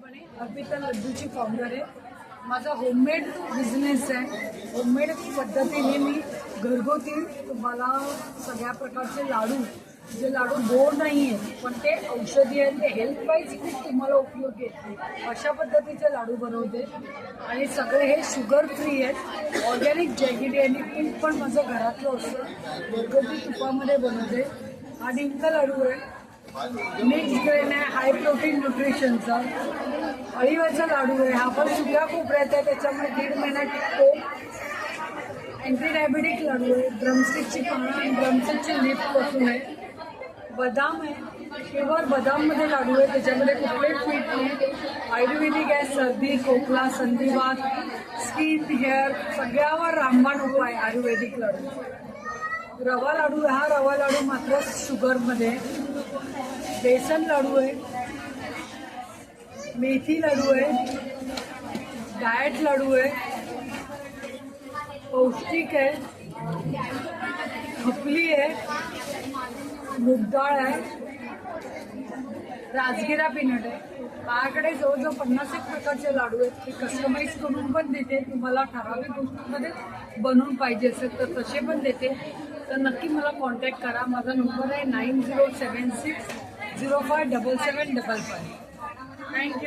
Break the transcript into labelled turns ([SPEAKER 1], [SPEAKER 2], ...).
[SPEAKER 1] पूर्णपणे अर्पिता लड्डूची फाउंडर आहे। माझा होममेड बिझनेस आहे। होममेड पद्धतीने मी घरगुती तुम्हाला सगळ्या प्रकारचे लाडू, जे लाडू गोड नाही आहेत पण ते औषधी आहेत, ते हेल्थ वाईज खूप तुम्हाला उपयोगी आहेत, अशा पद्धतीचे लाडू बनवते। आणि सगळे हे शुगर फ्री आहेत, ऑर्गॅनिक जॅगिरी आणि तूप पण माझं घरातलं असतं, घरगुती तुपामध्ये बनवते। हा डिंक लाडू आहे, मिक्स ग्रेन आहे, हाय प्रोटीन न्यूट्रिशनचा। अळीवाचा लाडू आहे, हा पण सुक्या खोबऱ्याचा आहे, त्याच्यामुळे 1.5 महिना टिकतो। अँटी डायबेटिक लाडू आहे, ड्रमस्टिकची पानं आणि ड्रमस्टिकची लीफ पासून आहे। बदाम आहे, प्युअर बदाममध्ये लाडू आहे, त्याच्यामध्ये कुठलेही फीट नाही। आयुर्वेदिक आहे, सर्दी खोकला संधिवात स्किन हेअर सगळ्यावर रामबाण उपाय आयुर्वेदिक लाडू। रवा लाडू आहे, हा रवा लाडू मात्र शुगरमध्ये। बेसन लाडू आहे, मेथी लाडू आहे, डाएट लाडू आहे, पौष्टिक आहे, खपली आहे, मूग डाळ आहे, राजगिरा पीनट आहे। माझ्याकडे जवळजवळ 50 प्रकारचे लाडू आहेत, ते कस्टमाइज करून पण देते। तुम्हाला ठराविक गोष्टींमध्ये बनवून पाहिजे असेल तर तसे पण देते, तर नक्की मला कॉन्टॅक्ट करा। माझा नंबर आहे 9076 057755। थँक्यू।